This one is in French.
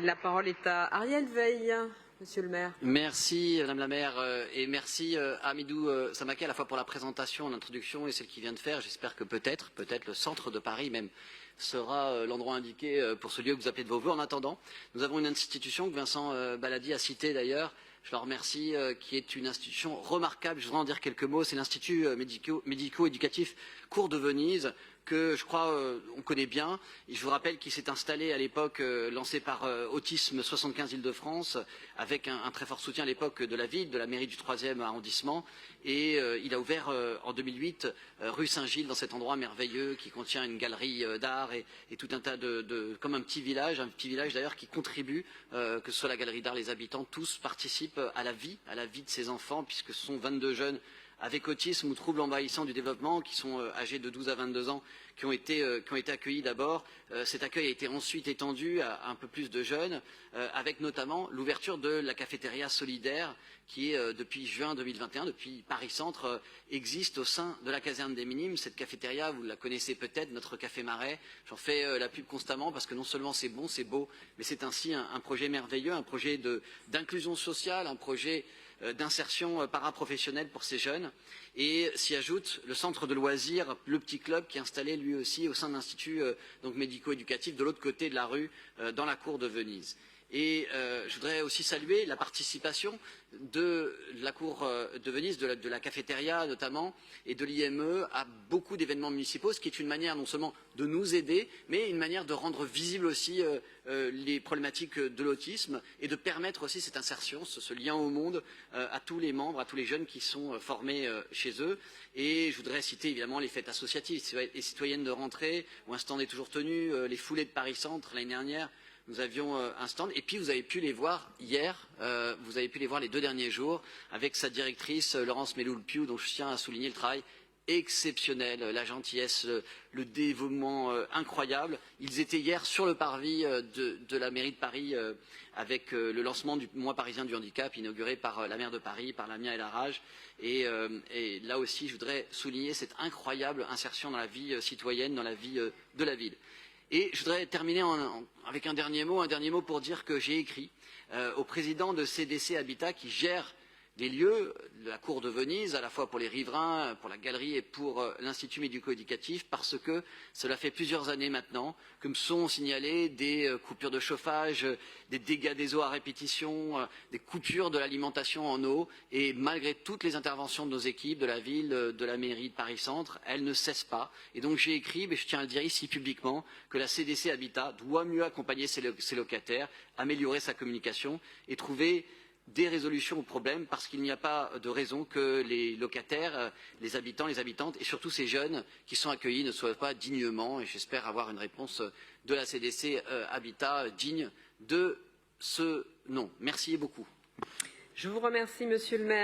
La parole est à Ariel Veil, monsieur le maire. Merci Madame la maire et merci à Hamidou Samaké à la fois pour la présentation, l'introduction et celle qu'il vient de faire. J'espère que peut-être le centre de Paris même sera l'endroit indiqué pour ce lieu que vous appelez de vos voeux. En attendant, nous avons une institution que Vincent Baladi a citée d'ailleurs. Je le remercie, qui est une institution remarquable. Je voudrais en dire quelques mots. C'est l'Institut médico-éducatif Cours de Venise, que je crois on connaît bien. Et je vous rappelle qu'il s'est installé à l'époque, lancé par Autisme 75 Île-de-France, avec un très fort soutien à l'époque de la ville, de la mairie du 3e arrondissement. Et il a ouvert en 2008 rue Saint-Gilles, dans cet endroit merveilleux qui contient une galerie d'art et tout un tas comme un petit village d'ailleurs qui contribue, que ce soit la galerie d'art, les habitants, tous participent à la vie de ces enfants, puisque ce sont 22 jeunes avec autisme ou troubles envahissants du développement, qui sont âgés de 12 à 22 ans, qui ont été accueillis d'abord. Cet accueil a été ensuite étendu à un peu plus de jeunes, avec notamment l'ouverture de la cafétéria solidaire, qui depuis juin 2021, depuis Paris Centre, existe au sein de la caserne des Minimes. Cette cafétéria, vous la connaissez peut-être, notre café Marais. J'en fais la pub constamment parce que non seulement c'est bon, c'est beau, mais c'est ainsi un projet merveilleux, un projet d'inclusion sociale, un projet d'insertion paraprofessionnelle pour ces jeunes. Et s'y ajoute le centre de loisirs, le petit club, qui est installé lui aussi au sein de l'Institut médico-éducatif de l'autre côté de la rue, dans la cour de Venise. Et je voudrais aussi saluer la participation de la cour de Venise, de la cafétéria notamment, et de l'IME à beaucoup d'événements municipaux, ce qui est une manière non seulement de nous aider, mais une manière de rendre visible aussi les problématiques de l'autisme et de permettre aussi cette insertion, ce lien au monde à tous les membres, à tous les jeunes qui sont formés chez eux. Et je voudrais citer évidemment les fêtes associatives et citoyennes de rentrée, où un stand est toujours tenu, les foulées de Paris Centre l'année dernière. Nous avions un stand et puis vous avez pu les voir hier, vous avez pu les voir les 2 derniers jours avec sa directrice Laurence Meloul-Piou, dont je tiens à souligner le travail exceptionnel, la gentillesse, le dévouement incroyable. Ils étaient hier sur le parvis de la mairie de Paris avec le lancement du mois parisien du handicap inauguré par la maire de Paris, par Lamia El Harraj. Et là aussi, je voudrais souligner cette incroyable insertion dans la vie citoyenne, dans la vie de la ville. Et je voudrais terminer avec un dernier mot pour dire que j'ai écrit au président de CDC Habitat, qui gère des lieux de la cour de Venise, à la fois pour les riverains, pour la galerie et pour l'Institut médico-éducatif, parce que cela fait plusieurs années maintenant que me sont signalées des coupures de chauffage, des dégâts des eaux à répétition, des coupures de l'alimentation en eau, et malgré toutes les interventions de nos équipes, de la ville, de la mairie de Paris Centre, elles ne cessent pas. Et donc j'ai écrit, mais je tiens à le dire ici publiquement, que la CDC Habitat doit mieux accompagner ses locataires, améliorer sa communication et trouver des résolutions aux problèmes, parce qu'il n'y a pas de raison que les locataires, les habitants, les habitantes et surtout ces jeunes qui sont accueillis ne soient pas dignement, et j'espère avoir une réponse de la CDC Habitat digne de ce nom. Merci beaucoup. Je vous remercie, monsieur le maire.